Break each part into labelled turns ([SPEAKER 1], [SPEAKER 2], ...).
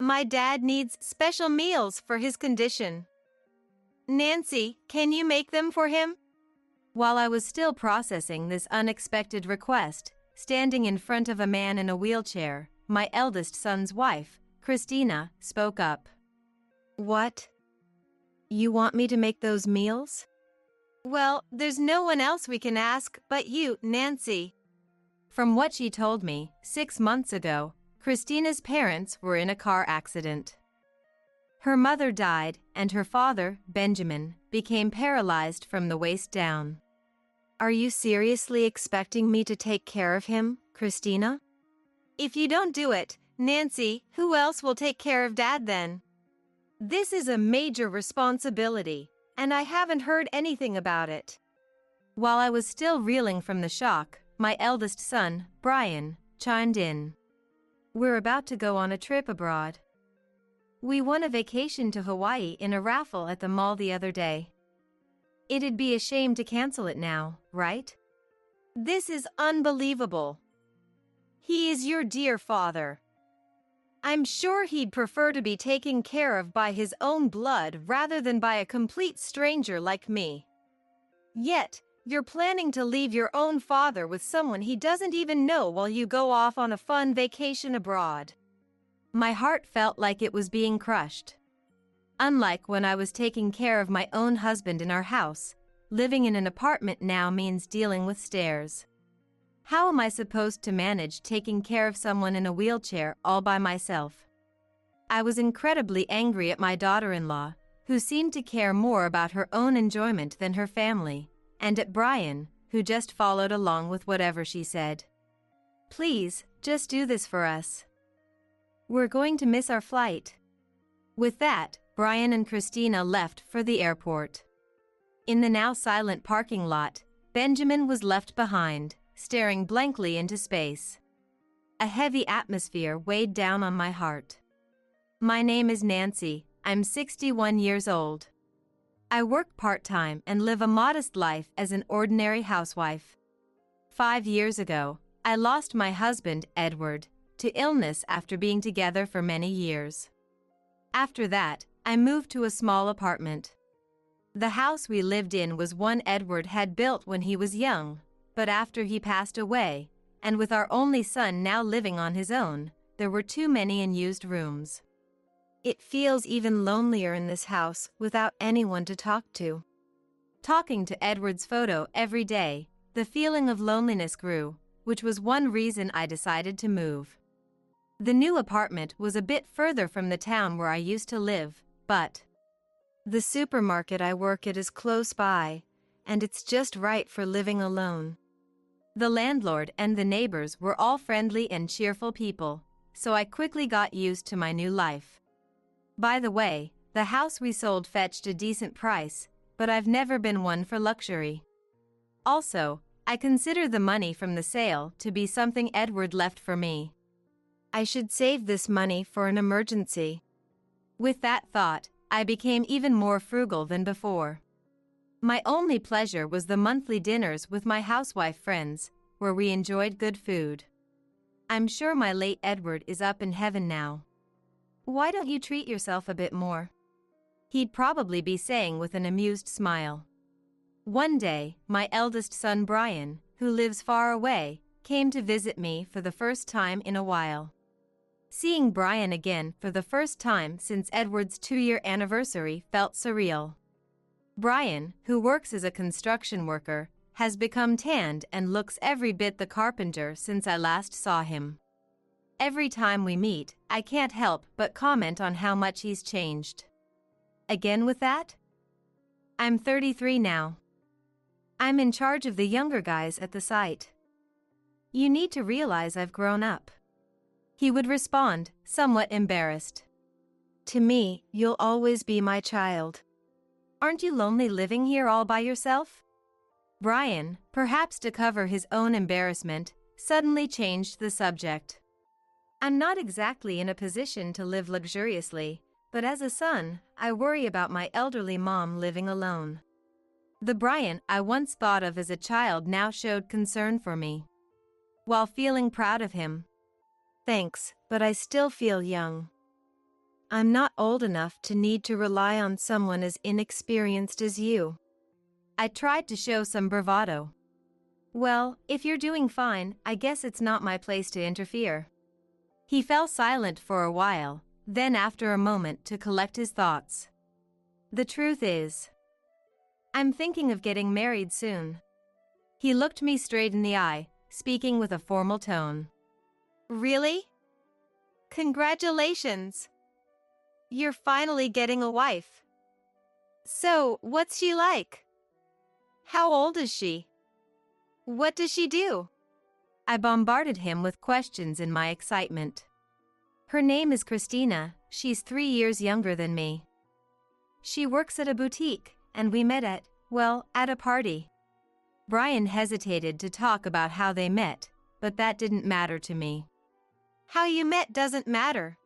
[SPEAKER 1] My dad needs special meals for his condition. Nancy, can you make them for him? While I was still processing this unexpected request, standing in front of a man in a wheelchair, my eldest son's wife, Christina, spoke up. What? You want me to make those meals? Well, there's no one else we can ask but you, Nancy. From what she told me, 6 months ago, Christina's parents were in a car accident. Her mother died, and her father, Benjamin, became paralyzed from the waist down. Are you seriously expecting me to take care of him, Christina? If you don't do it, Nancy, who else will take care of Dad then? This is a major responsibility, and I haven't heard anything about it. While I was still reeling from the shock, my eldest son, Brian, chimed in. We're about to go on a trip abroad. We won a vacation to Hawaii in a raffle at the mall the other day. It'd be a shame to cancel it now, right? This is unbelievable. He is your dear father. I'm sure he'd prefer to be taken care of by his own blood rather than by a complete stranger like me. Yet, you're planning to leave your own father with someone he doesn't even know while you go off on a fun vacation abroad. My heart felt like it was being crushed. Unlike when I was taking care of my own husband in our house, living in an apartment now means dealing with stairs. How am I supposed to manage taking care of someone in a wheelchair all by myself? I was incredibly angry at my daughter-in-law, who seemed to care more about her own enjoyment than her family, and at Brian, who just followed along with whatever she said. Please, just do this for us. We're going to miss our flight. With that, Brian and Christina left for the airport. In the now silent parking lot, Benjamin was left behind, staring blankly into space. A heavy atmosphere weighed down on my heart. My name is Nancy. I'm 61 years old. I work part-time and live a modest life as an ordinary housewife. 5 years ago, I lost my husband, Edward, to illness after being together for many years. After that, I moved to a small apartment. The house we lived in was one Edward had built when he was young, but after he passed away, and with our only son now living on his own, there were too many unused rooms. It feels even lonelier in this house without anyone to talk to. Talking to Edward's photo every day, the feeling of loneliness grew, which was one reason I decided to move. The new apartment was a bit further from the town where I used to live, but the supermarket I work at is close by, and it's just right for living alone. The landlord and the neighbors were all friendly and cheerful people, so I quickly got used to my new life. By the way, the house we sold fetched a decent price, but I've never been one for luxury. Also, I consider the money from the sale to be something Edward left for me. I should save this money for an emergency. With that thought, I became even more frugal than before. My only pleasure was the monthly dinners with my housewife friends, where we enjoyed good food. I'm sure my late Edward is up in heaven now. Why don't you treat yourself a bit more? He'd probably be saying with an amused smile. One day, my eldest son Brian, who lives far away, came to visit me for the first time in a while. Seeing Brian again for the first time since Edward's 2-year anniversary felt surreal. Brian, who works as a construction worker, has become tanned and looks every bit the carpenter since I last saw him. Every time we meet, I can't help but comment on how much he's changed. Again with that? I'm 33 now. I'm in charge of the younger guys at the site. You need to realize I've grown up. He would respond, somewhat embarrassed. To me, you'll always be my child. Aren't you lonely living here all by yourself? Brian, perhaps to cover his own embarrassment, suddenly changed the subject. I'm not exactly in a position to live luxuriously, but as a son, I worry about my elderly mom living alone. The Brian I once thought of as a child now showed concern for me. While feeling proud of him. Thanks, but I still feel young. I'm not old enough to need to rely on someone as inexperienced as you. I tried to show some bravado. Well, if you're doing fine, I guess it's not my place to interfere. He fell silent for a while, then after a moment to collect his thoughts. The truth is, I'm thinking of getting married soon. He looked me straight in the eye, speaking with a formal tone. Really? Congratulations! You're finally getting a wife. So, what's she like? How old is she? What does she do? I bombarded him with questions in my excitement. Her name is Christina. She's 3 years younger than me. She works at a boutique, and we met at a party. Brian hesitated to talk about how they met, but that didn't matter to me. How you met doesn't matter.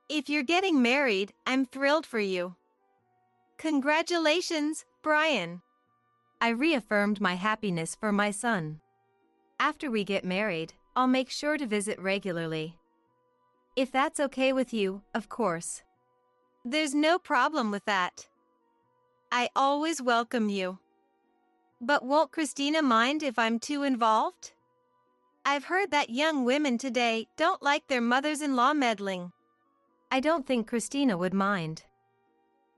[SPEAKER 1] If you're getting married, I'm thrilled for you. Congratulations, Brian. I reaffirmed my happiness for my son. After we get married, I'll make sure to visit regularly. If that's okay with you, of course. There's no problem with that. I always welcome you. But won't Christina mind if I'm too involved? I've heard that young women today don't like their mothers-in-law meddling. I don't think Christina would mind.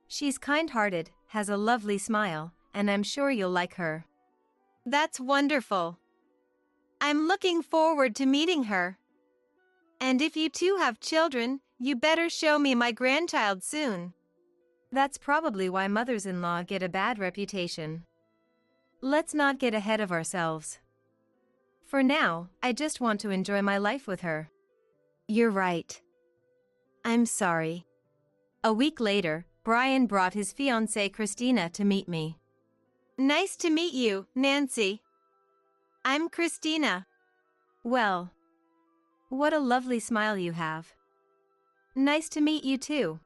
[SPEAKER 1] She's kind-hearted, has a lovely smile, and I'm sure you'll like her. That's wonderful. I'm looking forward to meeting her. And if you two have children, you better show me my grandchild soon. That's probably why mothers-in-law get a bad reputation. Let's not get ahead of ourselves. For now, I just want to enjoy my life with her. You're right. I'm sorry. A week later, Brian brought his fiancée Christina to meet me. Nice to meet you, Nancy. I'm Christina. Well, what a lovely smile you have. Nice to meet you too.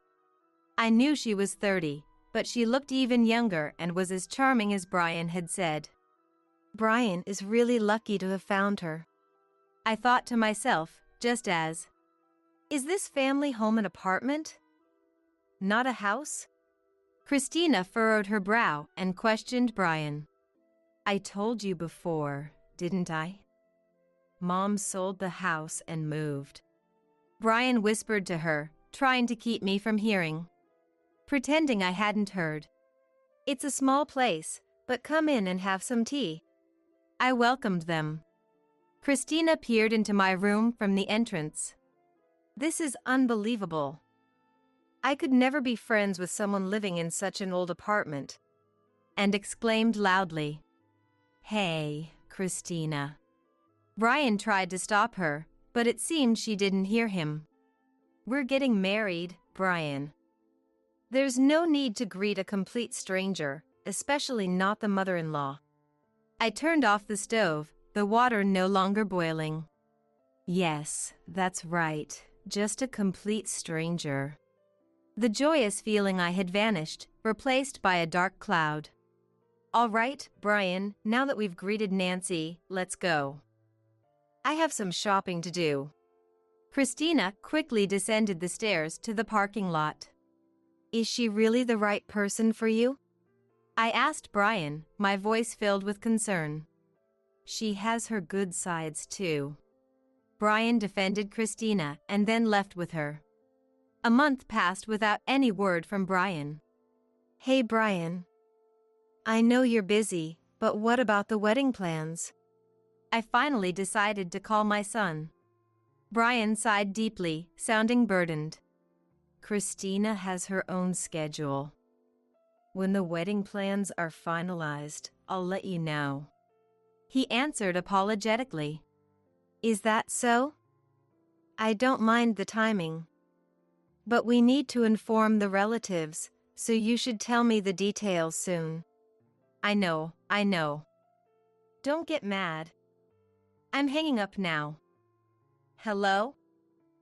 [SPEAKER 1] I knew she was 30, but she looked even younger and was as charming as Brian had said. Brian is really lucky to have found her. I thought to myself, just as, is this family home an apartment? Not a house? Christina furrowed her brow and questioned Brian. I told you before, didn't I? Mom sold the house and moved. Brian whispered to her, trying to keep me from hearing. Pretending I hadn't heard. It's a small place, but come in and have some tea. I welcomed them. Christina peered into my room from the entrance. This is unbelievable. I could never be friends with someone living in such an old apartment. And exclaimed loudly, Hey, Christina. Brian tried to stop her, but it seemed she didn't hear him. We're getting married, Brian. There's no need to greet a complete stranger, especially not the mother-in-law. I turned off the stove, the water no longer boiling. Yes, that's right, just a complete stranger. The joyous feeling I had vanished, replaced by a dark cloud. All right, Brian, now that we've greeted Nancy, let's go. I have some shopping to do. Christina quickly descended the stairs to the parking lot. Is she really the right person for you? I asked Brian, my voice filled with concern. She has her good sides too. Brian defended Christina and then left with her. A month passed without any word from Brian. Hey Brian. I know you're busy, but what about the wedding plans? I finally decided to call my son. Brian sighed deeply, sounding burdened. Christina has her own schedule. When the wedding plans are finalized, I'll let you know. He answered apologetically. Is that so? I don't mind the timing. But we need to inform the relatives, so you should tell me the details soon. I know. Don't get mad. I'm hanging up now. Hello?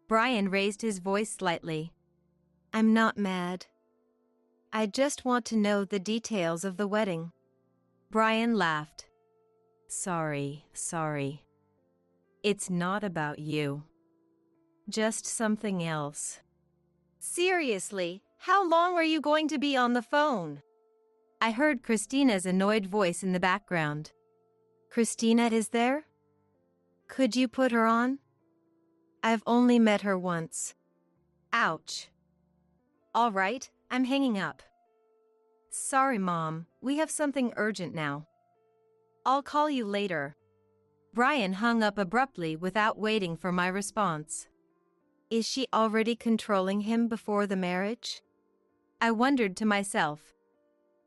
[SPEAKER 1] Brian raised his voice slightly. I'm not mad. I just want to know the details of the wedding. Brian laughed. Sorry. It's not about you. Just something else. Seriously, how long are you going to be on the phone? I heard Christina's annoyed voice in the background. Christina is there? Could you put her on? I've only met her once. Ouch. All right, I'm hanging up. Sorry, Mom, we have something urgent now. I'll call you later. Brian hung up abruptly without waiting for my response. Is she already controlling him before the marriage? I wondered to myself.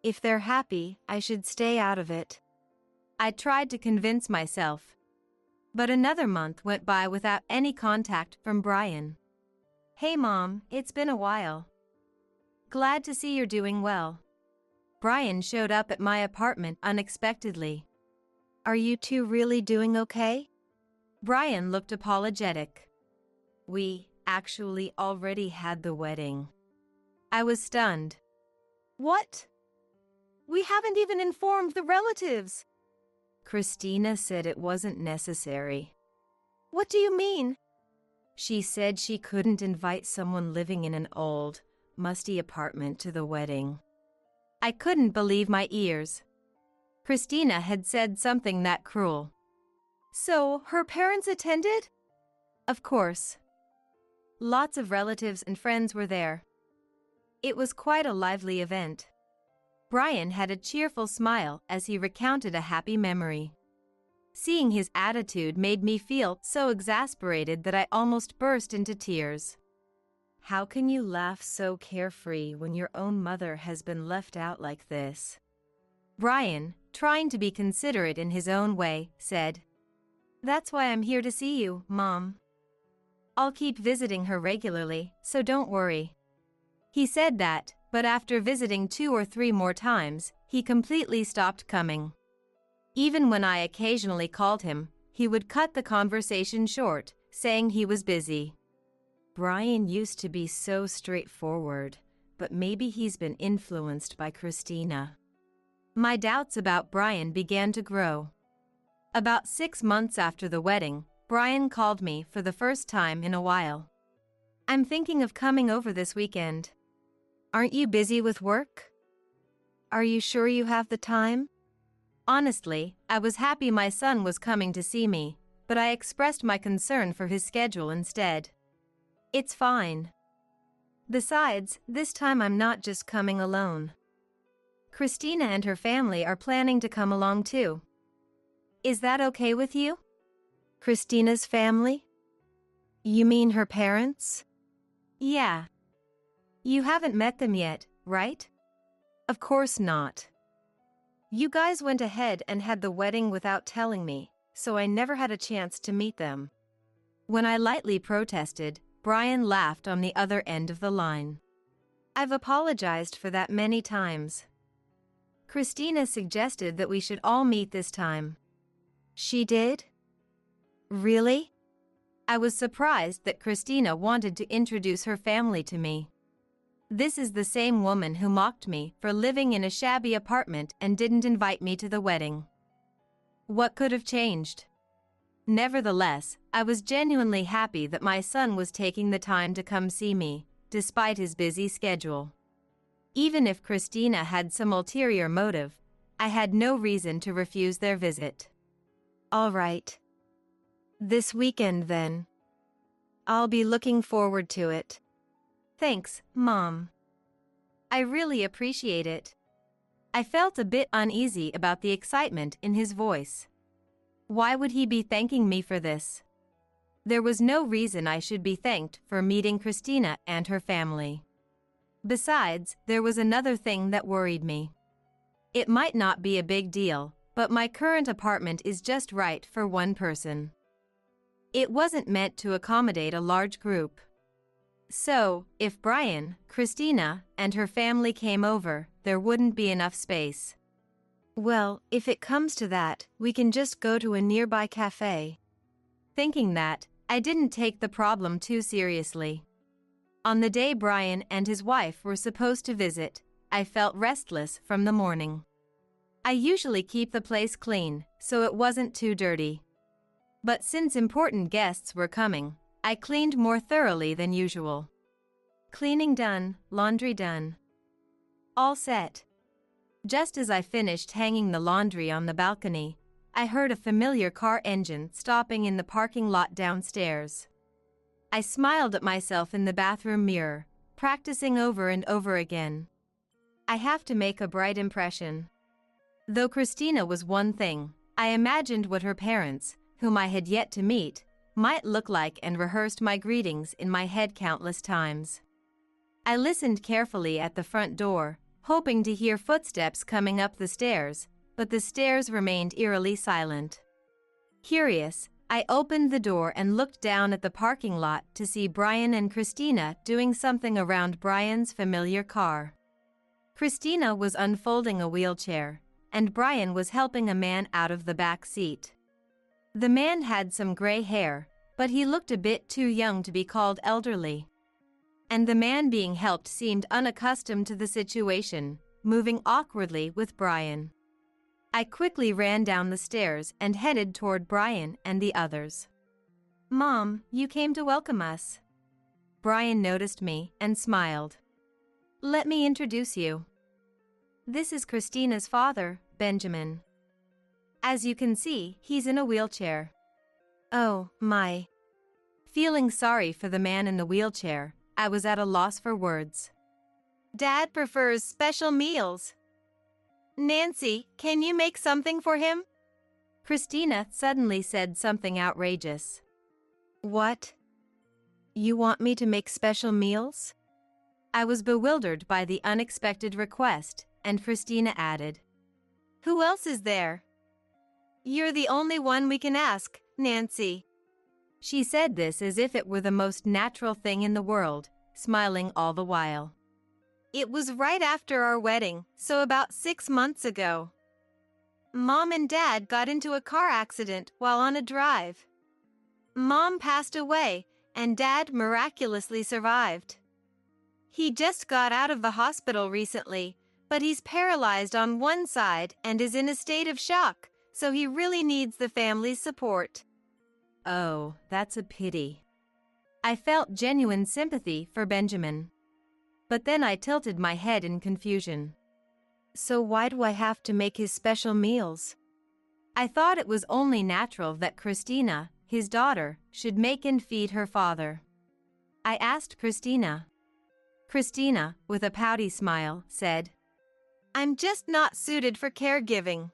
[SPEAKER 1] If they're happy, I should stay out of it. I tried to convince myself. But another month went by without any contact from Brian. Hey Mom, it's been a while. Glad to see you're doing well. Brian showed up at my apartment unexpectedly. Are you two really doing okay? Brian looked apologetic. We actually already had the wedding. I was stunned. What? We haven't even informed the relatives. Christina said it wasn't necessary. What do you mean? She said she couldn't invite someone living in an old, musty apartment to the wedding. I couldn't believe my ears. Christina had said something that cruel. So, her parents attended? Of course. Lots of relatives and friends were there. It was quite a lively event. Brian had a cheerful smile as he recounted a happy memory. Seeing his attitude made me feel so exasperated that I almost burst into tears. How can you laugh so carefree when your own mother has been left out like this? Brian, trying to be considerate in his own way, said, That's why I'm here to see you, Mom. I'll keep visiting her regularly, so don't worry. He said that, but after visiting 2 or 3 more times, he completely stopped coming. Even when I occasionally called him, he would cut the conversation short, saying he was busy. Brian used to be so straightforward, but maybe he's been influenced by Christina. My doubts about Brian began to grow. About 6 months after the wedding, Brian called me for the first time in a while. I'm thinking of coming over this weekend. Aren't you busy with work? Are you sure you have the time? Honestly, I was happy my son was coming to see me, but I expressed my concern for his schedule instead. It's fine. Besides, this time I'm not just coming alone. Christina and her family are planning to come along too. Is that okay with you? Christina's family? You mean her parents? Yeah. You haven't met them yet, right? Of course not. You guys went ahead and had the wedding without telling me, so I never had a chance to meet them. When I lightly protested, Brian laughed on the other end of the line. I've apologized for that many times. Christina suggested that we should all meet this time. She did? Really? I was surprised that Christina wanted to introduce her family to me. This is the same woman who mocked me for living in a shabby apartment and didn't invite me to the wedding. What could have changed? Nevertheless, I was genuinely happy that my son was taking the time to come see me, despite his busy schedule. Even if Christina had some ulterior motive, I had no reason to refuse their visit. All right. This weekend, then. I'll be looking forward to it. Thanks, Mom. I really appreciate it. I felt a bit uneasy about the excitement in his voice. Why would he be thanking me for this? There was no reason I should be thanked for meeting Christina and her family. Besides, there was another thing that worried me. It might not be a big deal, but my current apartment is just right for one person. It wasn't meant to accommodate a large group. So, if Brian, Christina, and her family came over, there wouldn't be enough space. Well, if it comes to that, we can just go to a nearby cafe. Thinking that, I didn't take the problem too seriously. On the day Brian and his wife were supposed to visit, I felt restless from the morning. I usually keep the place clean, so it wasn't too dirty. But since important guests were coming, I cleaned more thoroughly than usual. Cleaning done, laundry done. All set. Just as I finished hanging the laundry on the balcony, I heard a familiar car engine stopping in the parking lot downstairs. I smiled at myself in the bathroom mirror, practicing over and over again. I have to make a bright impression. Though Christina was one thing, I imagined what her parents, whom I had yet to meet, might look like and rehearsed my greetings in my head countless times. I listened carefully at the front door, hoping to hear footsteps coming up the stairs, but the stairs remained eerily silent. Curious, I opened the door and looked down at the parking lot to see Brian and Christina doing something around Brian's familiar car. Christina was unfolding a wheelchair, and Brian was helping a man out of the back seat. The man had some gray hair, but he looked a bit too young to be called elderly. And the man being helped seemed unaccustomed to the situation, moving awkwardly with Brian. I quickly ran down the stairs and headed toward Brian and the others. "Mom, you came to welcome us." Brian noticed me and smiled. "Let me introduce you. This is Christina's father, Benjamin. As you can see, he's in a wheelchair." Oh, my. Feeling sorry for the man in the wheelchair, I was at a loss for words. "Dad prefers special meals. Nancy, can you make something for him?" Christina suddenly said something outrageous. "What? You want me to make special meals?" I was bewildered by the unexpected request, and Christina added, "Who else is there?" "You're the only one we can ask, Nancy." She said this as if it were the most natural thing in the world, smiling all the while. "It was right after our wedding, so about 6 months ago. Mom and Dad got into a car accident while on a drive. Mom passed away, and Dad miraculously survived. He just got out of the hospital recently, but he's paralyzed on one side and is in a state of shock, so he really needs the family's support." Oh, that's a pity. I felt genuine sympathy for Benjamin. But then I tilted my head in confusion. So why do I have to make his special meals? I thought it was only natural that Christina, his daughter, should make and feed her father. I asked Christina. Christina, with a pouty smile, said, "I'm just not suited for caregiving.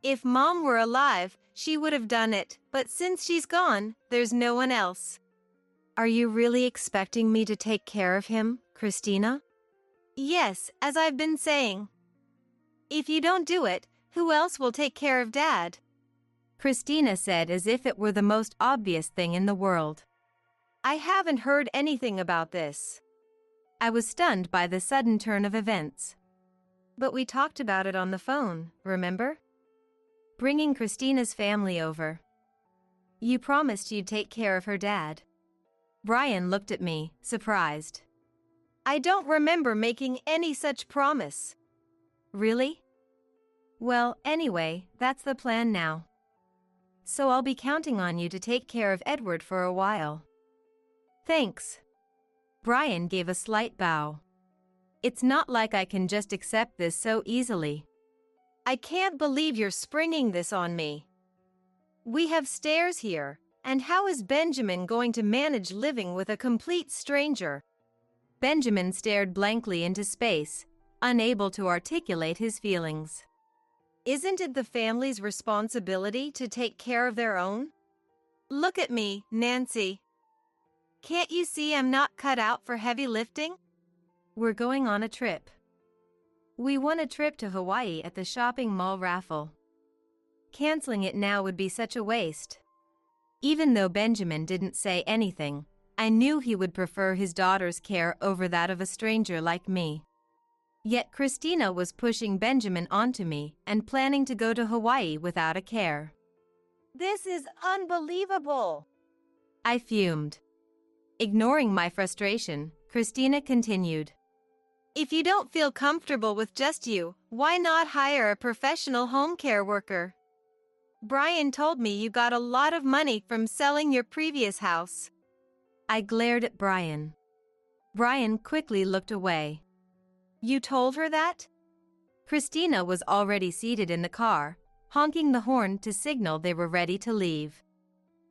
[SPEAKER 1] If Mom were alive, she would have done it, but since she's gone, there's no one else." "Are you really expecting me to take care of him, Christina?" "Yes, as I've been saying. If you don't do it, who else will take care of Dad?" Christina said as if it were the most obvious thing in the world. "I haven't heard anything about this." I was stunned by the sudden turn of events. "But we talked about it on the phone, remember? Bringing Christina's family over. You promised you'd take care of her dad." Brian looked at me, surprised. "I don't remember making any such promise." "Really? Well, anyway, that's the plan now. So I'll be counting on you to take care of Edward for a while." "Thanks." Brian gave a slight bow. "It's not like I can just accept this so easily." "I can't believe you're springing this on me. We have stairs here, and how is Benjamin going to manage living with a complete stranger?" Benjamin stared blankly into space, unable to articulate his feelings. "Isn't it the family's responsibility to take care of their own? Look at me, Nancy. Can't you see I'm not cut out for heavy lifting?" "We're going on a trip. We won a trip to Hawaii at the shopping mall raffle. Canceling it now would be such a waste." Even though Benjamin didn't say anything, I knew he would prefer his daughter's care over that of a stranger like me. Yet Christina was pushing Benjamin onto me and planning to go to Hawaii without a care. "This is unbelievable," I fumed. Ignoring my frustration, Christina continued. "If you don't feel comfortable with just you, why not hire a professional home care worker? Brian told me you got a lot of money from selling your previous house." I glared at Brian. Brian quickly looked away. You told her that? Christina was already seated in the car, honking the horn to signal they were ready to leave.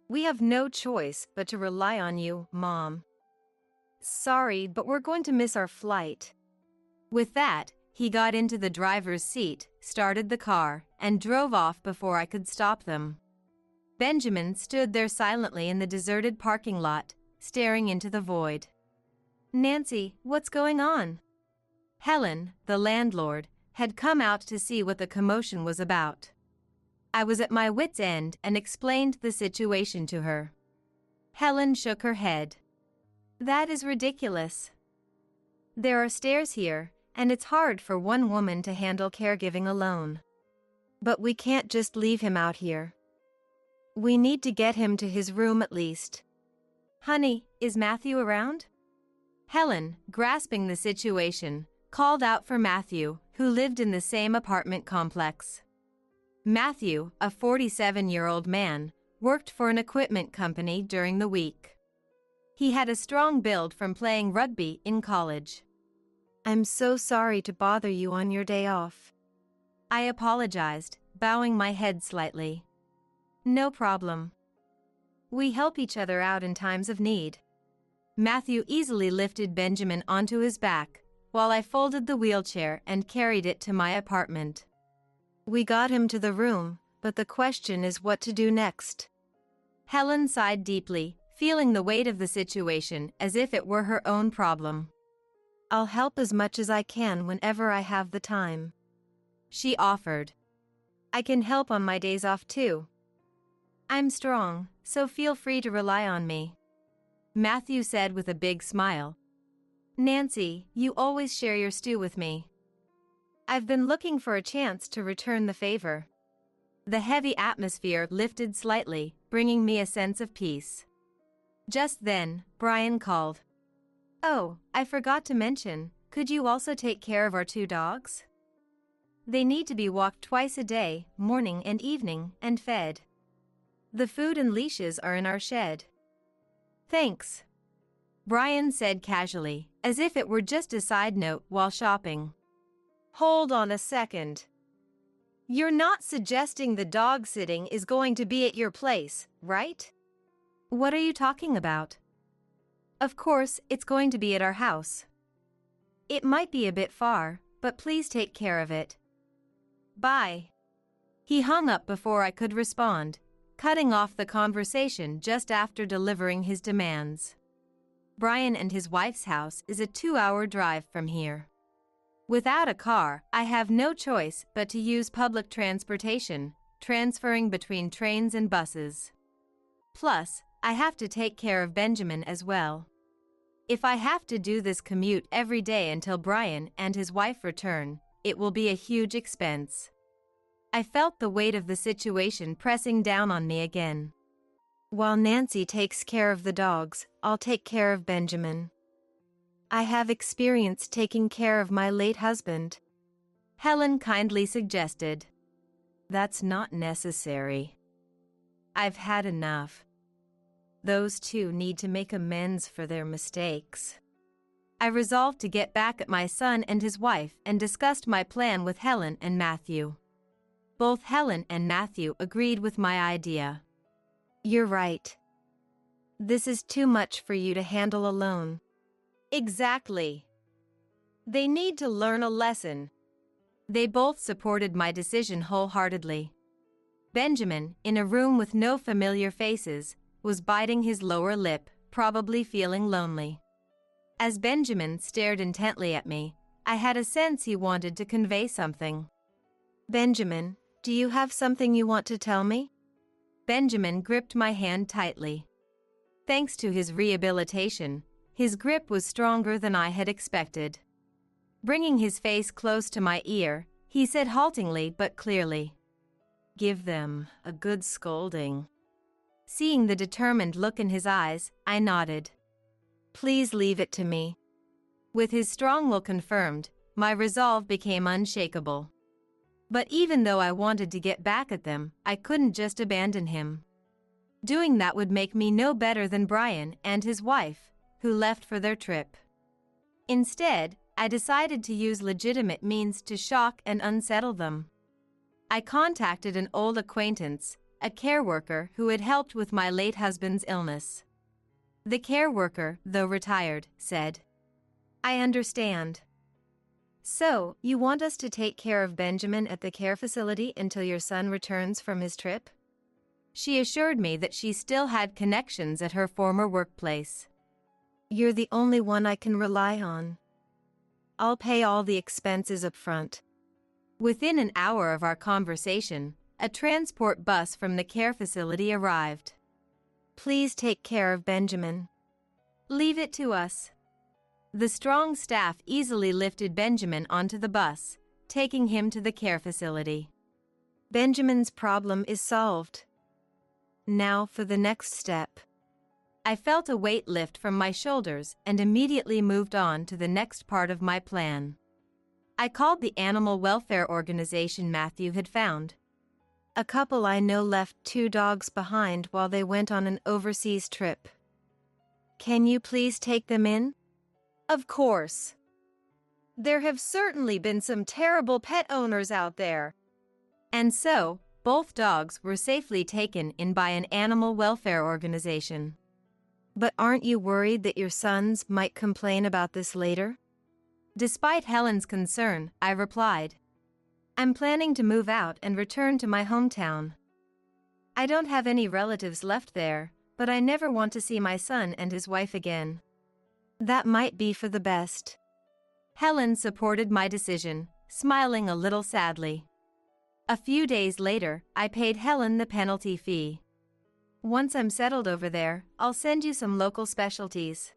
[SPEAKER 1] We have no choice but to rely on you, Mom. Sorry, but we're going to miss our flight. With that, he got into the driver's seat, started the car, and drove off before I could stop them. Benjamin stood there silently in the deserted parking lot, staring into the void. Nancy, what's going on? Helen, the landlord, had come out to see what the commotion was about. I was at my wit's end and explained the situation to her. Helen shook her head. That is ridiculous. There are stairs here, and it's hard for one woman to handle caregiving alone. But we can't just leave him out here. We need to get him to his room at least. Honey, is Matthew around? Helen, grasping the situation, called out for Matthew, who lived in the same apartment complex. Matthew, a 47-year-old man, worked for an equipment company during the week. He had a strong build from playing rugby in college. I'm so sorry to bother you on your day off. I apologized, bowing my head slightly. No problem. We help each other out in times of need. Matthew easily lifted Benjamin onto his back, while I folded the wheelchair and carried it to my apartment. We got him to the room, but the question is what to do next. Helen sighed deeply, feeling the weight of the situation as if it were her own problem. I'll help as much as I can whenever I have the time. She offered. I can help on my days off too. I'm strong, so feel free to rely on me. Matthew said with a big smile. Nancy, you always share your stew with me. I've been looking for a chance to return the favor. The heavy atmosphere lifted slightly, bringing me a sense of peace. Just then, Brian called. Oh, I forgot to mention, could you also take care of our 2 dogs? They need to be walked twice a day, morning and evening, and fed. The food and leashes are in our shed. Thanks. Brian said casually, as if it were just a side note while shopping. Hold on a second. You're not suggesting the dog sitting is going to be at your place, right? What are you talking about? Of course, it's going to be at our house. It might be a bit far, but please take care of it. Bye. He hung up before I could respond, cutting off the conversation just after delivering his demands. Brian and his wife's house is a 2-hour drive from here. Without a car, I have no choice but to use public transportation, transferring between trains and buses. Plus, I have to take care of Benjamin as well. If I have to do this commute every day until Brian and his wife return, it will be a huge expense. I felt the weight of the situation pressing down on me again. While Nancy takes care of the dogs, I'll take care of Benjamin. I have experience taking care of my late husband. Helen kindly suggested. That's not necessary. I've had enough. Those 2 need to make amends for their mistakes. I resolved to get back at my son and his wife and discussed my plan with Helen and Matthew. Both Helen and Matthew agreed with my idea. You're right. This is too much for you to handle alone. Exactly. They need to learn a lesson. They both supported my decision wholeheartedly. Benjamin, in a room with no familiar faces, was biting his lower lip, probably feeling lonely. As Benjamin stared intently at me, I had a sense he wanted to convey something. Benjamin, do you have something you want to tell me? Benjamin gripped my hand tightly. Thanks to his rehabilitation, his grip was stronger than I had expected. Bringing his face close to my ear, he said haltingly but clearly, Give them a good scolding. Seeing the determined look in his eyes, I nodded. Please leave it to me. With his strong will confirmed, my resolve became unshakable. But even though I wanted to get back at them, I couldn't just abandon him. Doing that would make me no better than Brian and his wife, who left for their trip. Instead, I decided to use legitimate means to shock and unsettle them. I contacted an old acquaintance, a care worker who had helped with my late husband's illness. The care worker, though retired, said, "I understand. So, you want us to take care of Benjamin at the care facility until your son returns from his trip?" She assured me that she still had connections at her former workplace. "You're the only one I can rely on. I'll pay all the expenses up front." Within an hour of our conversation, a transport bus from the care facility arrived. "Please take care of Benjamin. Leave it to us." The strong staff easily lifted Benjamin onto the bus, taking him to the care facility. Benjamin's problem is solved. Now for the next step. I felt a weight lift from my shoulders and immediately moved on to the next part of my plan. I called the animal welfare organization Matthew had found. A couple I know left 2 dogs behind while they went on an overseas trip. "Can you please take them in?" "Of course. There have certainly been some terrible pet owners out there." And so, both dogs were safely taken in by an animal welfare organization. "But aren't you worried that your sons might complain about this later?" Despite Helen's concern, I replied, "I'm planning to move out and return to my hometown. I don't have any relatives left there, but I never want to see my son and his wife again." "That might be for the best." Helen supported my decision, smiling a little sadly. A few days later, I paid Helen the penalty fee. "Once I'm settled over there, I'll send you some local specialties.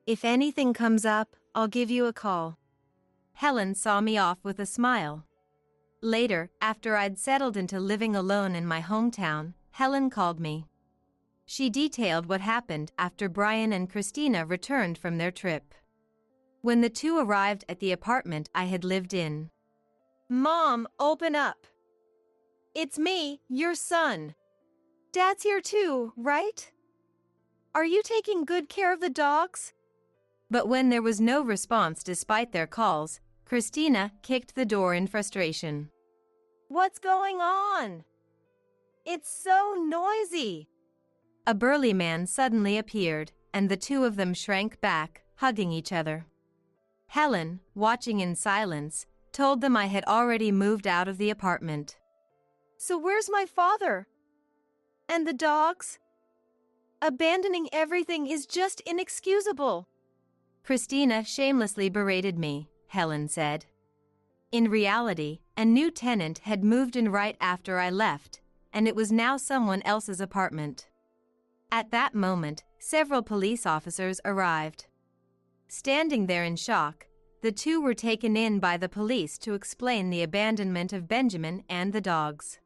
[SPEAKER 1] If anything comes up, I'll give you a call." Helen saw me off with a smile. Later, after I'd settled into living alone in my hometown, Helen called me. She detailed what happened after Brian and Christina returned from their trip. When the two arrived at the apartment I had lived in. "Mom, open up. It's me, your son. Dad's here too, right? Are you taking good care of the dogs?" But when there was no response despite their calls, Christina kicked the door in frustration. "What's going on? It's so noisy." A burly man suddenly appeared, and the two of them shrank back, hugging each other. Helen, watching in silence, told them I had already moved out of the apartment. "So where's my father? And the dogs? Abandoning everything is just inexcusable." Christina shamelessly berated me, Helen said. In reality, a new tenant had moved in right after I left, and it was now someone else's apartment. At that moment, several police officers arrived. Standing there in shock, the two were taken in by the police to explain the abandonment of Benjamin and the dogs.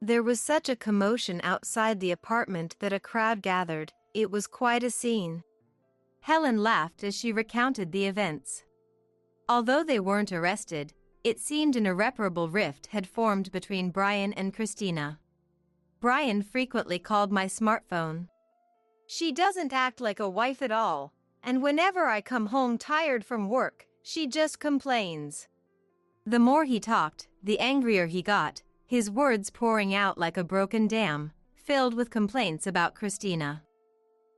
[SPEAKER 1] There was such a commotion outside the apartment that a crowd gathered. It was quite a scene. Helen laughed as she recounted the events. Although they weren't arrested, it seemed an irreparable rift had formed between Brian and Christina. Brian frequently called my smartphone. "She doesn't act like a wife at all, and whenever I come home tired from work, she just complains." The more he talked, the angrier he got, his words pouring out like a broken dam, filled with complaints about Christina.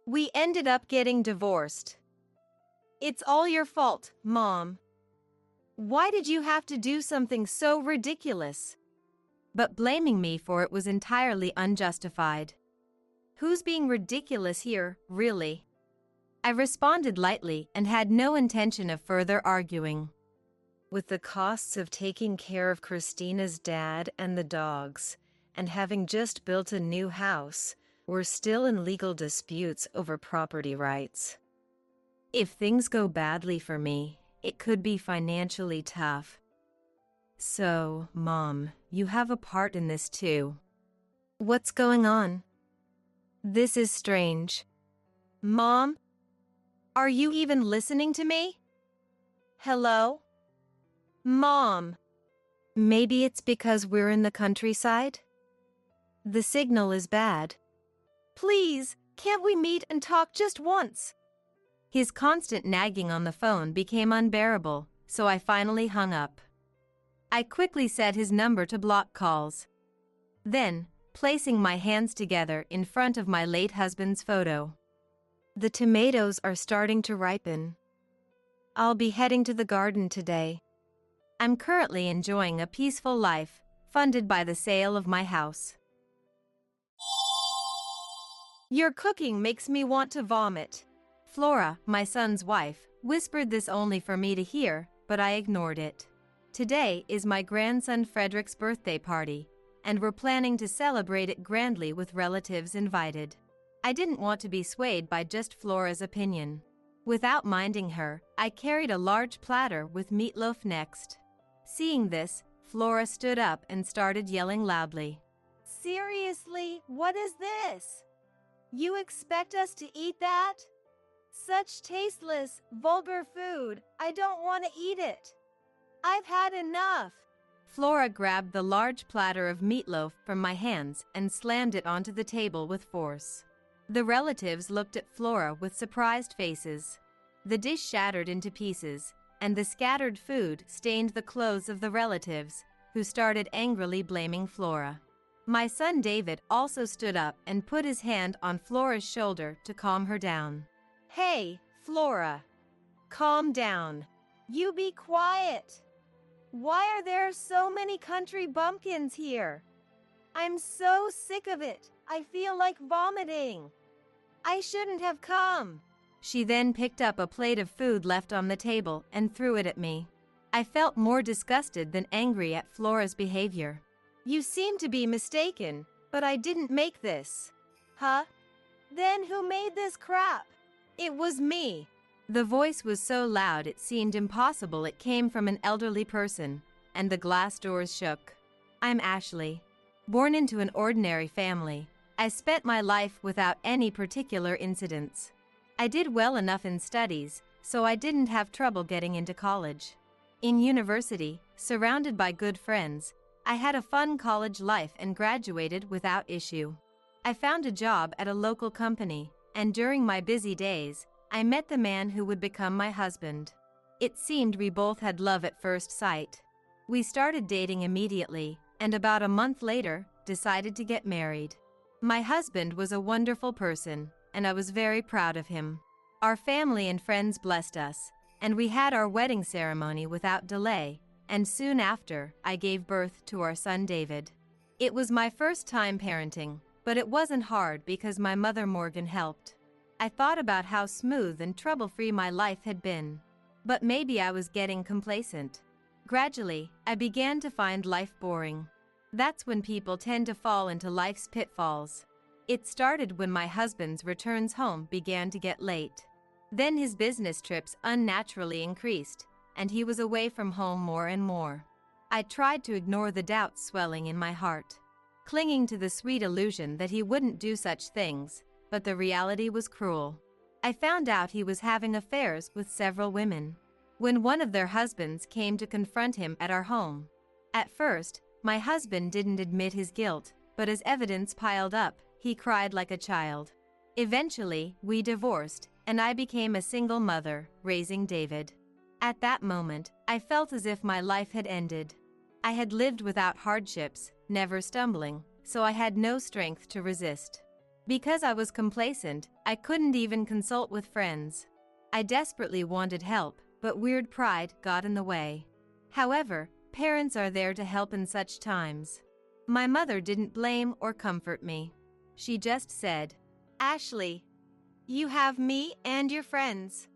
[SPEAKER 1] "We ended up getting divorced. It's all your fault, Mom. Why did you have to do something so ridiculous?" But blaming me for it was entirely unjustified. Who's being ridiculous here, really? I responded lightly and had no intention of further arguing. With the costs of taking care of Christina's dad and the dogs, and having just built a new house, we're still in legal disputes over property rights. If things go badly for me, it could be financially tough. So, Mom, you have a part in this too. What's going on? This is strange. Mom? Are you even listening to me? Hello? Mom? Maybe it's because we're in the countryside? The signal is bad. Please, can't we meet and talk just once? His constant nagging on the phone became unbearable, so I finally hung up. I quickly set his number to block calls. Then, placing my hands together in front of my late husband's photo. The tomatoes are starting to ripen. I'll be heading to the garden today. I'm currently enjoying a peaceful life, funded by the sale of my house. Your cooking makes me want to vomit. Flora, my son's wife, whispered this only for me to hear, but I ignored it. Today is my grandson Frederick's birthday party, and we're planning to celebrate it grandly with relatives invited. I didn't want to be swayed by just Flora's opinion. Without minding her, I carried a large platter with meatloaf next. Seeing this, Flora stood up and started yelling loudly. Seriously, what is this? You expect us to eat that? Such tasteless, vulgar food, I don't want to eat it. I've had enough. Flora grabbed the large platter of meatloaf from my hands and slammed it onto the table with force. The relatives looked at Flora with surprised faces. The dish shattered into pieces, and the scattered food stained the clothes of the relatives, who started angrily blaming Flora. My son David also stood up and put his hand on Flora's shoulder to calm her down. Hey, Flora. Calm down. You be quiet. Why are there so many country bumpkins here? I'm so sick of it. I feel like vomiting. I shouldn't have come. She then picked up a plate of food left on the table and threw it at me. I felt more disgusted than angry at Flora's behavior. You seem to be mistaken, but I didn't make this. Huh? Then who made this crap? It was me. The voice was so loud it seemed impossible it came from an elderly person, and the glass doors shook. I'm Ashley. Born into an ordinary family, I spent my life without any particular incidents. I did well enough in studies, so I didn't have trouble getting into college. In university, surrounded by good friends, I had a fun college life and graduated without issue. I found a job at a local company, and during my busy days, I met the man who would become my husband. It seemed we both had love at first sight. We started dating immediately, and about a month later, decided to get married. My husband was a wonderful person, and I was very proud of him. Our family and friends blessed us, and we had our wedding ceremony without delay, and soon after, I gave birth to our son David. It was my first time parenting, but it wasn't hard because my mother Morgan helped. I thought about how smooth and trouble-free my life had been. But maybe I was getting complacent. Gradually, I began to find life boring. That's when people tend to fall into life's pitfalls. It started when my husband's returns home began to get late. Then his business trips unnaturally increased, and he was away from home more and more. I tried to ignore the doubts swelling in my heart, clinging to the sweet illusion that he wouldn't do such things, but the reality was cruel. I found out he was having affairs with several women. When one of their husbands came to confront him at our home. At first, my husband didn't admit his guilt, but as evidence piled up, he cried like a child. Eventually, we divorced, and I became a single mother, raising David. At that moment, I felt as if my life had ended. I had lived without hardships, never stumbling, so I had no strength to resist. Because I was complacent, I couldn't even consult with friends. I desperately wanted help, but weird pride got in the way. However, parents are there to help in such times. My mother didn't blame or comfort me. She just said, "Ashley, you have me and your friends.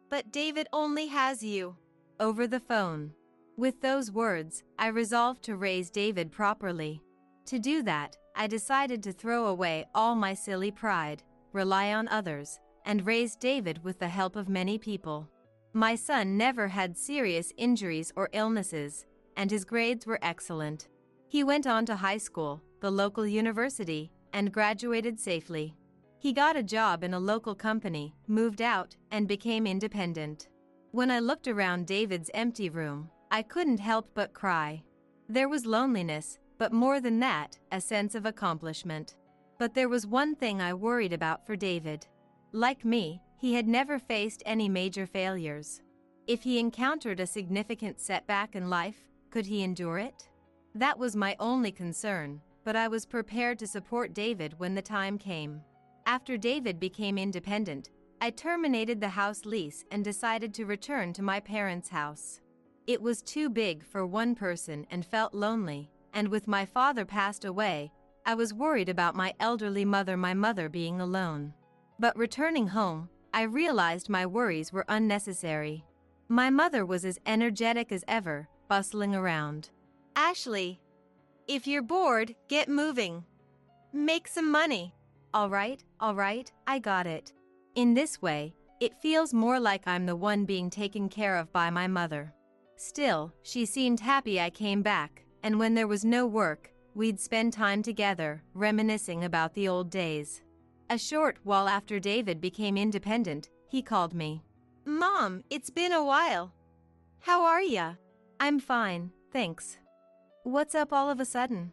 [SPEAKER 1] But David only has you." Over the phone. With those words, I resolved to raise David properly. To do that, I decided to throw away all my silly pride, rely on others, and raise David with the help of many people. My son never had serious injuries or illnesses, and his grades were excellent. He went on to high school, the local university, and graduated safely. He got a job in a local company, moved out, and became independent. When I looked around David's empty room, I couldn't help but cry. There was loneliness, but more than that, a sense of accomplishment. But there was one thing I worried about for David. Like me, He had never faced any major failures. If he encountered a significant setback in life, could he endure it? That was my only concern, but I was prepared to support David when the time came. After David became independent, I terminated the house lease and decided to return to my parents' house. It was too big for one person and felt lonely, and with my father passed away, I was worried about my elderly mother being alone. But returning home, I realized my worries were unnecessary. My mother was as energetic as ever, bustling around. Ashley, if you're bored, get moving. Make some money. All right, I got it. In this way, it feels more like I'm the one being taken care of by my mother. Still, she seemed happy I came back, and when there was no work, we'd spend time together, reminiscing about the old days. A short while after David became independent, he called me. Mom, it's been a while. How are ya? I'm fine, thanks. What's up all of a sudden?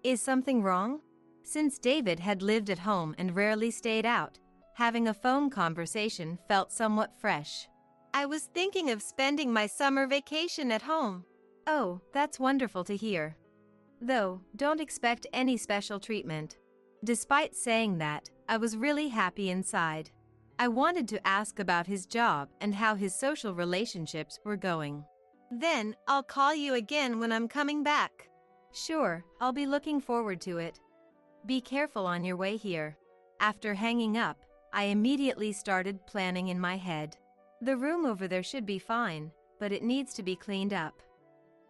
[SPEAKER 1] Is something wrong? Since David had lived at home and rarely stayed out, having a phone conversation felt somewhat fresh. I was thinking of spending my summer vacation at home. Oh, that's wonderful to hear. Though, don't expect any special treatment. Despite saying that, I was really happy inside. I wanted to ask about his job and how his social relationships were going. Then, I'll call you again when I'm coming back. Sure, I'll be looking forward to it. Be careful on your way here. After hanging up, I immediately started planning in my head. The room over there should be fine, but it needs to be cleaned up.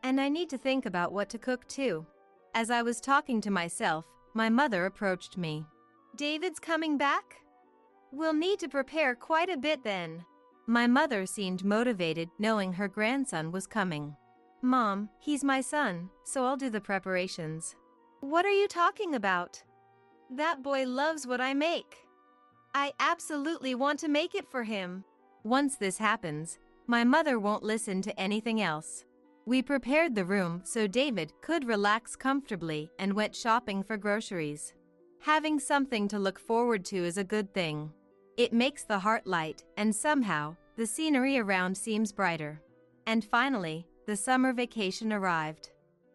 [SPEAKER 1] And I need to think about what to cook too. As I was talking to myself, my mother approached me. David's coming back? We'll need to prepare quite a bit then. My mother seemed motivated knowing her grandson was coming. Mom, he's my son, so I'll do the preparations. What are you talking about? That boy loves what I make. I absolutely want to make it for him. Once this happens, my mother won't listen to anything else. We prepared the room so David could relax comfortably and went shopping for groceries. Having something to look forward to is a good thing. It makes the heart light, and somehow, the scenery around seems brighter. And finally, the summer vacation arrived.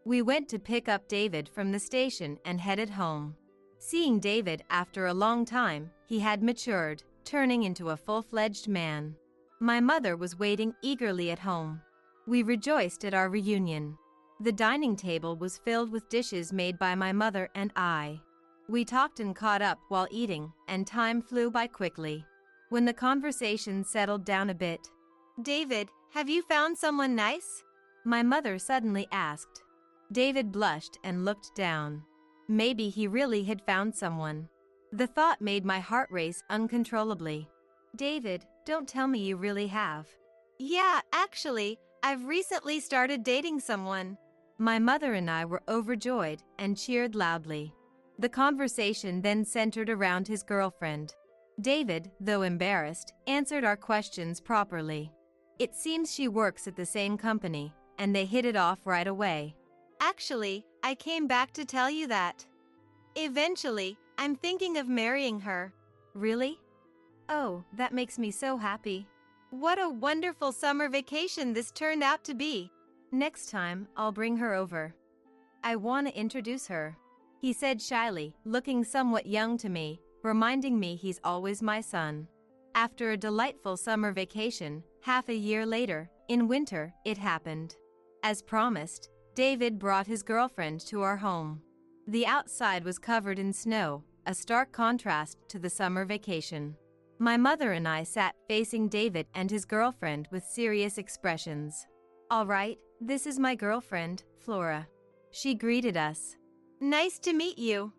[SPEAKER 1] We went to pick up David from the station and headed home. Seeing David after a long time, he had matured, turning into a full-fledged man. My mother was waiting eagerly at home. We rejoiced at our reunion. The dining table was filled with dishes made by my mother and I. We talked and caught up while eating, and time flew by quickly. When the conversation settled down a bit, David, have you found someone nice? My mother suddenly asked. David blushed and looked down. Maybe he really had found someone. The thought made my heart race uncontrollably. David, don't tell me you really have. Yeah, actually, I've recently started dating someone. My mother and I were overjoyed and cheered loudly. The conversation then centered around his girlfriend. David, though embarrassed, answered our questions properly. It seems she works at the same company, and they hit it off right away. Actually, I came back to tell you that. Eventually, I'm thinking of marrying her. Really? Oh, that makes me so happy. What a wonderful summer vacation this turned out to be. Next time, I'll bring her over. I want to introduce her, he said shyly, looking somewhat young to me, reminding me he's always my son. After a delightful summer vacation, half a year later, in winter, it happened. As promised, David brought his girlfriend to our home. The outside was covered in snow, a stark contrast to the summer vacation. My mother and I sat facing David and his girlfriend with serious expressions. All right, this is my girlfriend, Flora. She greeted us. Nice to meet you.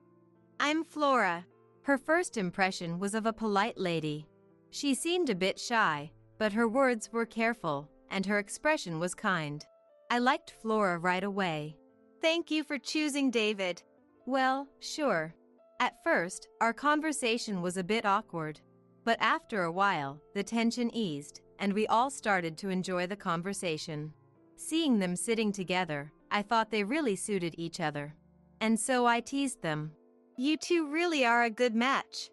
[SPEAKER 1] I'm Flora. Her first impression was of a polite lady. She seemed a bit shy, but her words were careful, and her expression was kind. I liked Flora right away. Thank you for choosing David. Well, sure. At first, our conversation was a bit awkward. But after a while, the tension eased, and we all started to enjoy the conversation. Seeing them sitting together, I thought they really suited each other. And so I teased them. You two really are a good match.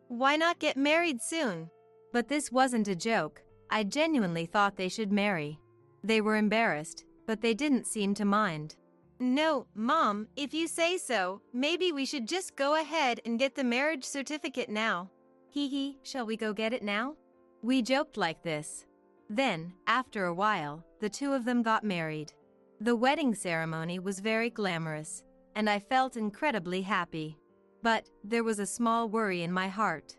[SPEAKER 1] Why not get married soon? But this wasn't a joke. I genuinely thought they should marry. They were embarrassed, but they didn't seem to mind. No, Mom, if you say so, maybe we should just go ahead and get the marriage certificate now. Hee hee, shall we go get it now? We joked like this. Then, after a while, the two of them got married. The wedding ceremony was very glamorous, and I felt incredibly happy. But there was a small worry in my heart.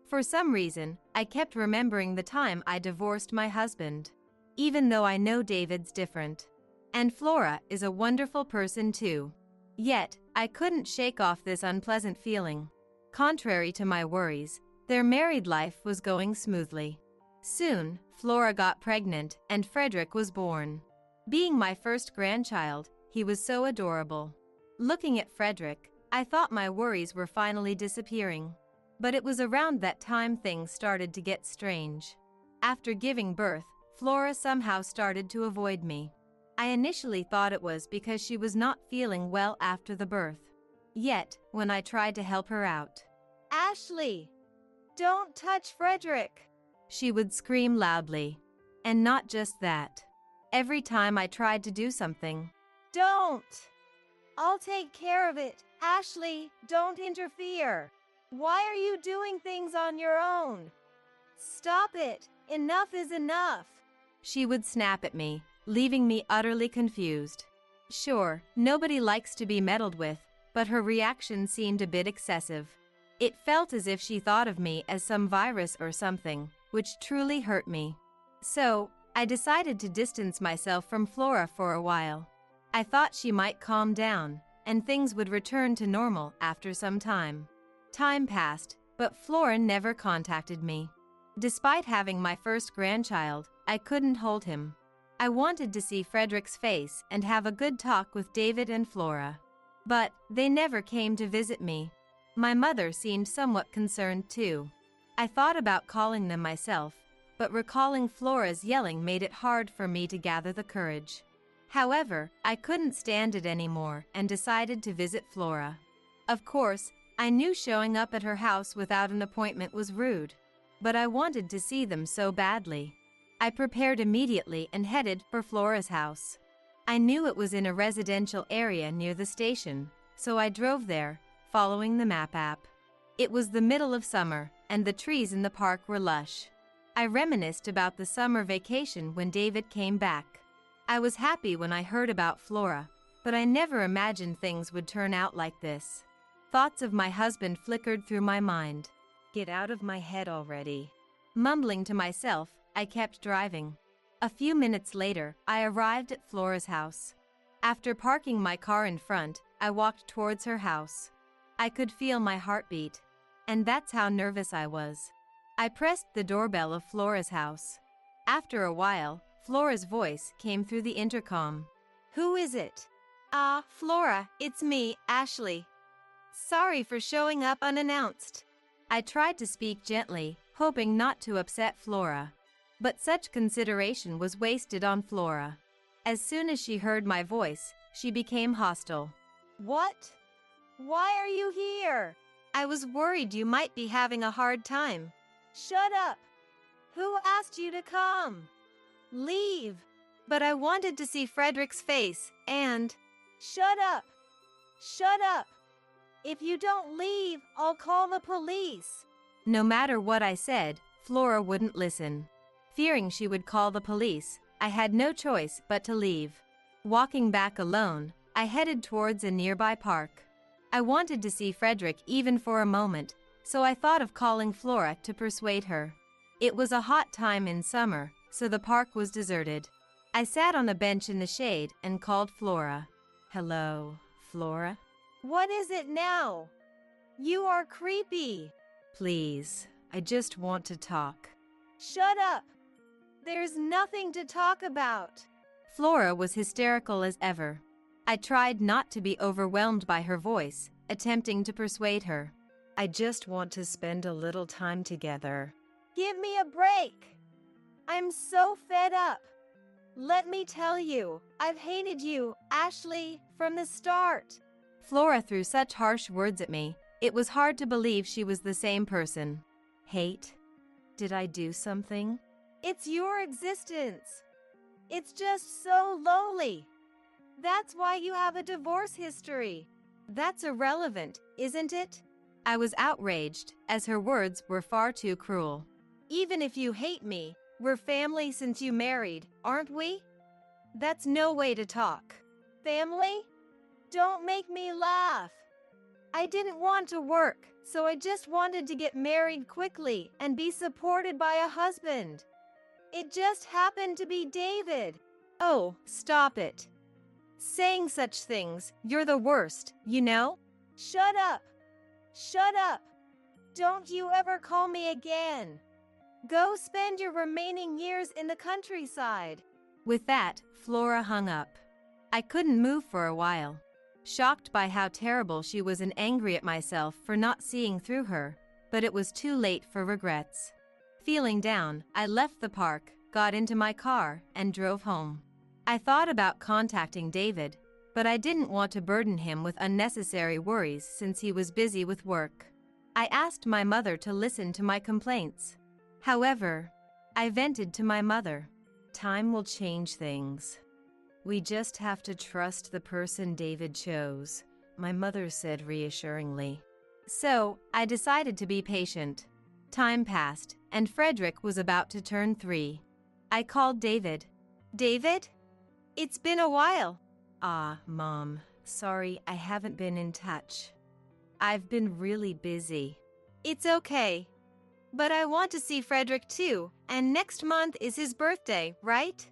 [SPEAKER 1] For some reason, I kept remembering the time I divorced my husband. Even though I know David's different. And Flora is a wonderful person too. Yet, I couldn't shake off this unpleasant feeling. Contrary to my worries, their married life was going smoothly. Soon, Flora got pregnant and Frederick was born. Being my first grandchild, he was so adorable. Looking at Frederick, I thought my worries were finally disappearing. But it was around that time things started to get strange. After giving birth, Flora somehow started to avoid me. I initially thought it was because she was not feeling well after the birth. Yet, when I tried to help her out, "Ashley, don't touch Frederick," she would scream loudly. And not just that. Every time I tried to do something, "Don't! I'll take care of it. Ashley, don't interfere. Why are you doing things on your own? Stop it. Enough is enough," she would snap at me, leaving me utterly confused. Sure, nobody likes to be meddled with, but her reaction seemed a bit excessive. It felt as if she thought of me as some virus or something, which truly hurt me. So, I decided to distance myself from Flora for a while. I thought she might calm down, and things would return to normal after some time. Time passed, but Flora never contacted me. Despite having my first grandchild, I couldn't hold him. I wanted to see Frederick's face and have a good talk with David and Flora. But they never came to visit me. My mother seemed somewhat concerned too. I thought about calling them myself, but recalling Flora's yelling made it hard for me to gather the courage. However, I couldn't stand it anymore and decided to visit Flora. Of course, I knew showing up at her house without an appointment was rude, but I wanted to see them so badly. I prepared immediately and headed for Flora's house. I knew it was in a residential area near the station, so I drove there, following the map app. It was the middle of summer, and the trees in the park were lush. I reminisced about the summer vacation when David came back. I was happy when I heard about Flora, but I never imagined things would turn out like this. Thoughts of my husband flickered through my mind. Get out of my head already. Mumbling to myself, I kept driving. A few minutes later, I arrived at Flora's house. After parking my car in front, I walked towards her house. I could feel my heartbeat. And that's how nervous I was. I pressed the doorbell of Flora's house. After a while, Flora's voice came through the intercom. "Who is it?" "Ah, Flora, it's me, Ashley. Sorry for showing up unannounced." I tried to speak gently, hoping not to upset Flora. But such consideration was wasted on Flora. As soon as she heard my voice, she became hostile. "What? Why are you here?" "I was worried you might be having a hard time." "Shut up! Who asked you to come? Leave." "But I wanted to see Frederick's face, and—" "Shut up! Shut up! If you don't leave, I'll call the police." No matter what I said, Flora wouldn't listen. Fearing she would call the police, I had no choice but to leave. Walking back alone, I headed towards a nearby park. I wanted to see Frederick even for a moment, so I thought of calling Flora to persuade her. It was a hot time in summer, so the park was deserted. I sat on a bench in the shade and called Flora. "Hello, Flora?" "What is it now? You are creepy." "Please, I just want to talk." "Shut up! There's nothing to talk about." Flora was hysterical as ever. I tried not to be overwhelmed by her voice, attempting to persuade her. "I just want to spend a little time together." "Give me a break! I'm so fed up. Let me tell you, I've hated you, Ashley, from the start." Flora threw such harsh words at me, it was hard to believe she was the same person. Hate? Did I do something? It's your existence. It's just so lonely. That's why you have a divorce history. That's irrelevant, isn't it? I was outraged, as her words were far too cruel. Even if you hate me, we're family since you married, aren't we? That's no way to talk. Family? Don't make me laugh. I didn't want to work, so I just wanted to get married quickly and be supported by a husband. It just happened to be David. Oh, stop it. Saying such things, you're the worst, you know? Shut up. Shut up. Don't you ever call me again. Go spend your remaining years in the countryside. With that, Flora hung up. I couldn't move for a while. Shocked by how terrible she was and angry at myself for not seeing through her, but it was too late for regrets. Feeling down, I left the park, got into my car, and drove home. I thought about contacting David, but I didn't want to burden him with unnecessary worries since he was busy with work. I asked my mother to listen to my complaints. However, I vented to my mother. Time will change things. We just have to trust the person David chose, my mother said reassuringly. So, I decided to be patient. Time passed, and Frederick was about to turn 3. I called David. David? It's been a while. Mom, sorry I haven't been in touch. I've been really busy. It's okay. But I want to see Frederick too, and next month is his birthday, right?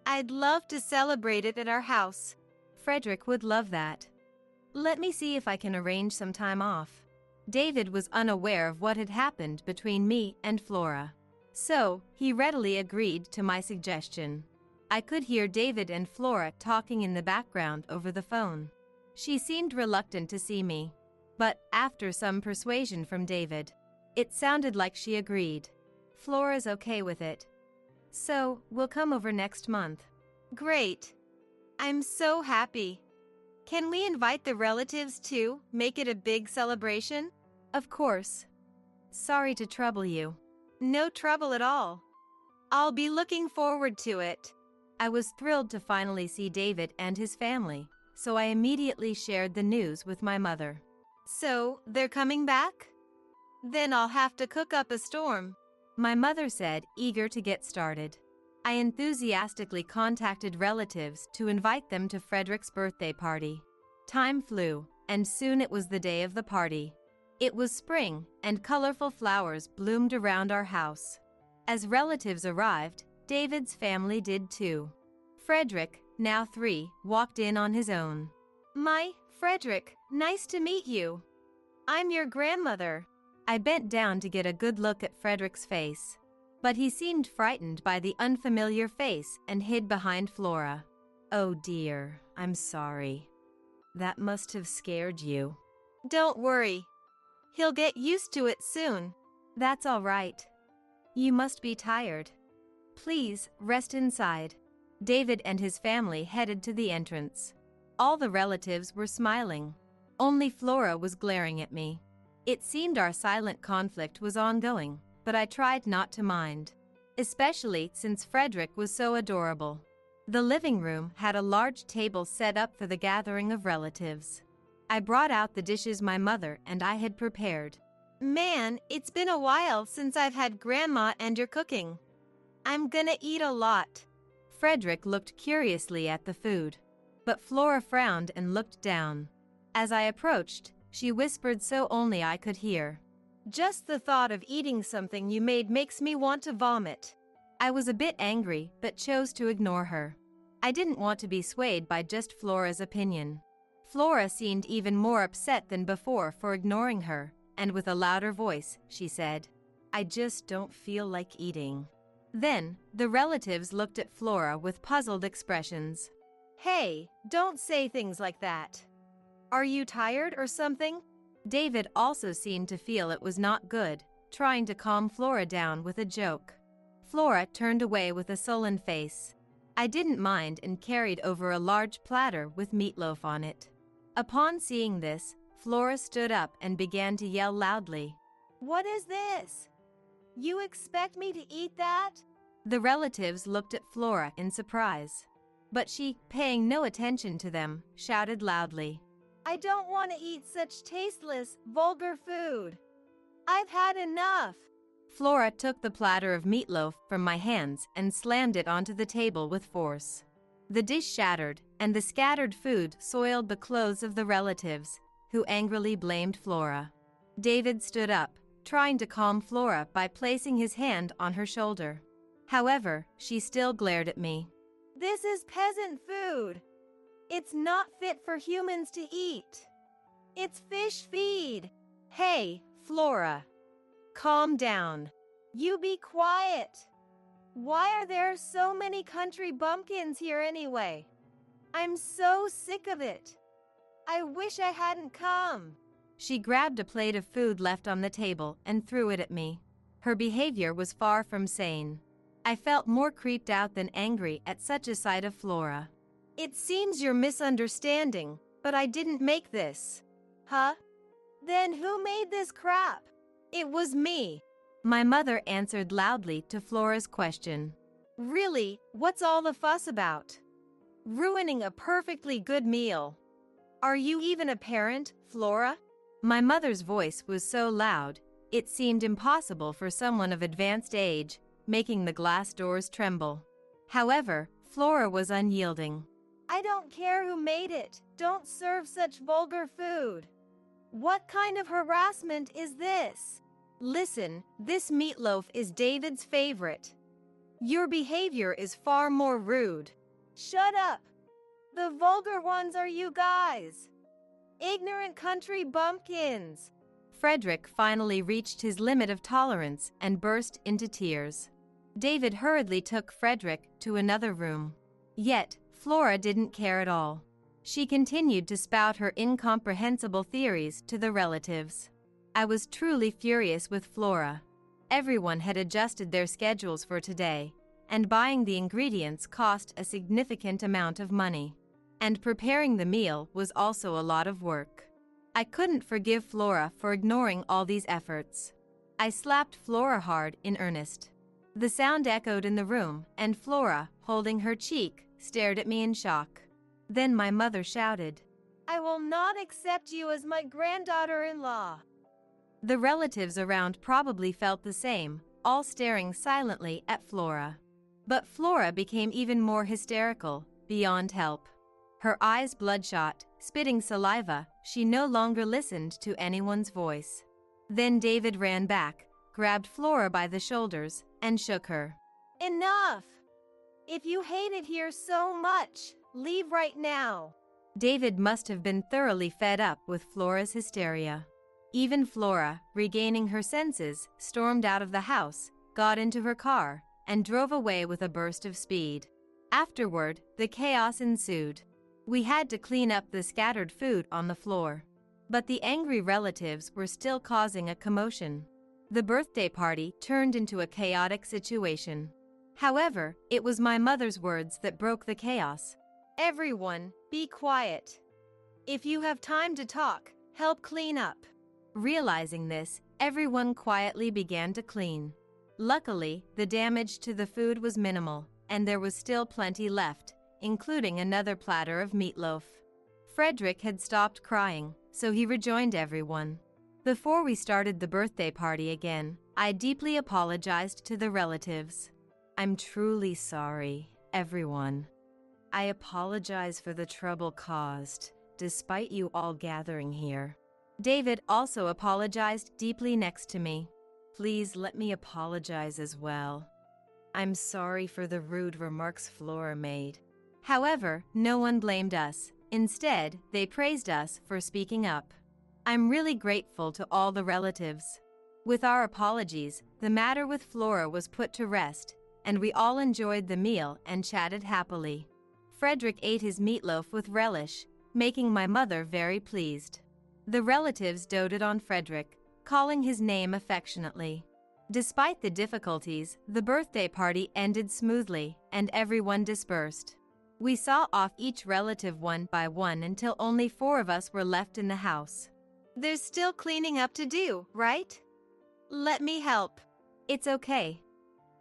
[SPEAKER 1] I'd love to celebrate it at our house. Frederick would love that. Let me see if I can arrange some time off. David was unaware of what had happened between me and Flora. So, he readily agreed to my suggestion. I could hear David and Flora talking in the background over the phone. She seemed reluctant to see me. But after some persuasion from David, it sounded like she agreed. Flora's okay with it. So, we'll come over next month. Great. I'm so happy. Can we invite the relatives too? Make it a big celebration? Of course. Sorry to trouble you. No trouble at all. I'll be looking forward to it. I was thrilled to finally see David and his family, so I immediately shared the news with my mother. So, they're coming back? Then I'll have to cook up a storm, my mother said, eager to get started. I enthusiastically contacted relatives to invite them to Frederick's birthday party. Time flew, and soon it was the day of the party. It was spring, and colorful flowers bloomed around our house. As relatives arrived, David's family did too. Frederick, now 3, walked in on his own. Frederick, nice to meet you. I'm your grandmother. I bent down to get a good look at Frederick's face, but he seemed frightened by the unfamiliar face and hid behind Flora. Oh dear, I'm sorry. That must have scared you. Don't worry. He'll get used to it soon. That's all right. You must be tired. Please, rest inside. David and his family headed to the entrance. All the relatives were smiling. Only Flora was glaring at me. It seemed our silent conflict was ongoing, but I tried not to mind, especially since Frederick was so adorable. The living room had a large table set up for the gathering of relatives. I brought out the dishes my mother and I had prepared. Man, it's been a while since I've had Grandma and your cooking. I'm gonna eat a lot. Frederick looked curiously at the food, but Flora frowned and looked down. As I approached, she whispered so only I could hear. Just the thought of eating something you made makes me want to vomit. I was a bit angry, but chose to ignore her. I didn't want to be swayed by just Flora's opinion. Flora seemed even more upset than before for ignoring her, and with a louder voice, she said, I just don't feel like eating. Then, the relatives looked at Flora with puzzled expressions. Hey, don't say things like that. Are you tired or something? David also seemed to feel it was not good, trying to calm Flora down with a joke. Flora turned away with a sullen face. I didn't mind and carried over a large platter with meatloaf on it. Upon seeing this, Flora stood up and began to yell loudly. What is this? You expect me to eat that? The relatives looked at Flora in surprise. But she, paying no attention to them, shouted loudly, I don't want to eat such tasteless, vulgar food. I've had enough. Flora took the platter of meatloaf from my hands and slammed it onto the table with force. The dish shattered, and the scattered food soiled the clothes of the relatives, who angrily blamed Flora. David stood up, trying to calm Flora by placing his hand on her shoulder. However, she still glared at me. This is peasant food. It's not fit for humans to eat. It's fish feed. Hey, Flora. Calm down. You be quiet. Why are there so many country bumpkins here anyway? I'm so sick of it. I wish I hadn't come. She grabbed a plate of food left on the table and threw it at me. Her behavior was far from sane. I felt more creeped out than angry at such a sight of Flora. It seems you're misunderstanding, but I didn't make this. Huh? Then who made this crap? It was me. My mother answered loudly to Flora's question. Really, what's all the fuss about? Ruining a perfectly good meal. Are you even a parent, Flora? My mother's voice was so loud, it seemed impossible for someone of advanced age, making the glass doors tremble. However, Flora was unyielding. I don't care who made it. Don't serve such vulgar food. What kind of harassment is this? Listen, this meatloaf is David's favorite. Your behavior is far more rude. Shut up. The vulgar ones are you guys. Ignorant country bumpkins. Frederick finally reached his limit of tolerance and burst into tears. David hurriedly took Frederick to another room. Yet, Flora didn't care at all. She continued to spout her incomprehensible theories to the relatives. I was truly furious with Flora. Everyone had adjusted their schedules for today, and buying the ingredients cost a significant amount of money. And preparing the meal was also a lot of work. I couldn't forgive Flora for ignoring all these efforts. I slapped Flora hard in earnest. The sound echoed in the room, and Flora, holding her cheek, stared at me in shock. Then my mother shouted, I will not accept you as my granddaughter-in-law. The relatives around probably felt the same, all staring silently at Flora. But Flora became even more hysterical, beyond help. Her eyes bloodshot, spitting saliva, she no longer listened to anyone's voice. Then David ran back, grabbed Flora by the shoulders, and shook her. Enough! If you hate it here so much, leave right now. David must have been thoroughly fed up with Flora's hysteria. Even Flora, regaining her senses, stormed out of the house, got into her car, and drove away with a burst of speed. Afterward, the chaos ensued. We had to clean up the scattered food on the floor. But the angry relatives were still causing a commotion. The birthday party turned into a chaotic situation. However, it was my mother's words that broke the chaos. Everyone, be quiet. If you have time to talk, help clean up. Realizing this, everyone quietly began to clean. Luckily, the damage to the food was minimal, and there was still plenty left, including another platter of meatloaf. Frederick had stopped crying, so he rejoined everyone. Before we started the birthday party again, I deeply apologized to the relatives. I'm truly sorry, everyone. I apologize for the trouble caused, despite you all gathering here. David also apologized deeply next to me. Please let me apologize as well. I'm sorry for the rude remarks Flora made. However, no one blamed us. Instead, they praised us for speaking up. I'm really grateful to all the relatives. With our apologies, the matter with Flora was put to rest, and we all enjoyed the meal and chatted happily. Frederick ate his meatloaf with relish, making my mother very pleased. The relatives doted on Frederick, calling his name affectionately. Despite the difficulties, the birthday party ended smoothly, and everyone dispersed. We saw off each relative one by one until only 4 of us were left in the house. There's still cleaning up to do, right? Let me help. It's okay.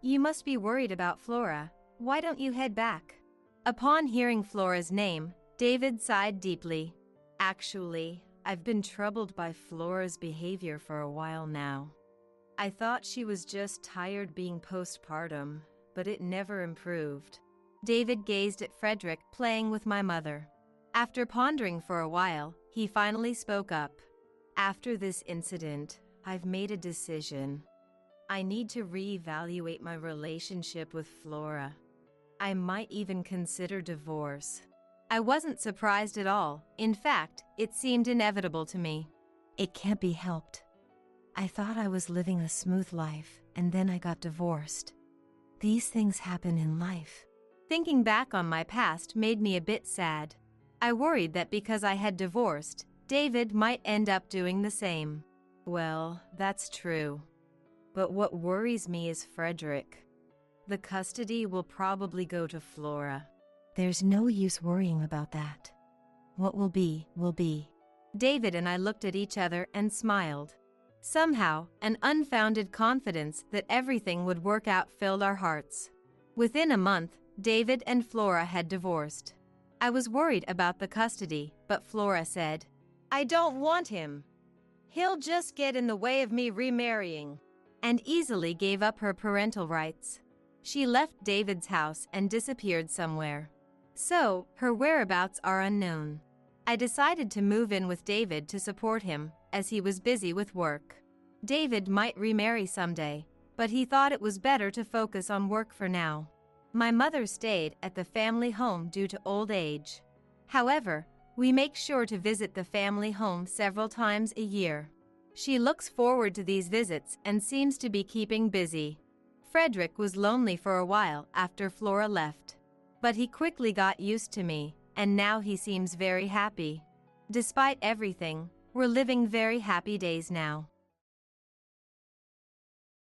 [SPEAKER 1] You must be worried about Flora. Why don't you head back? Upon hearing Flora's name, David sighed deeply. Actually, I've been troubled by Flora's behavior for a while now. I thought she was just tired being postpartum, but it never improved. David gazed at Frederick playing with my mother. After pondering for a while, he finally spoke up. After this incident, I've made a decision. I need to reevaluate my relationship with Flora. I might even consider divorce. I wasn't surprised at all. In fact, it seemed inevitable to me. It can't be helped. I thought I was living a smooth life, and then I got divorced. These things happen in life. Thinking back on my past made me a bit sad. I worried that because I had divorced, David might end up doing the same. Well, that's true. But what worries me is Frederick. The custody will probably go to Flora. There's no use worrying about that. What will be, will be. David and I looked at each other and smiled. Somehow, an unfounded confidence that everything would work out filled our hearts. Within a month, David and Flora had divorced. I was worried about the custody, but Flora said, "I don't want him. He'll just get in the way of me remarrying," and easily gave up her parental rights. She left David's house and disappeared somewhere. So, her whereabouts are unknown. I decided to move in with David to support him, as he was busy with work. David might remarry someday, but he thought it was better to focus on work for now. My mother stayed at the family home due to old age. However, we make sure to visit the family home several times a year. She looks forward to these visits and seems to be keeping busy. Frederick was lonely for a while after Flora left. But he quickly got used to me, and now he seems very happy. Despite everything, we're living very happy days now.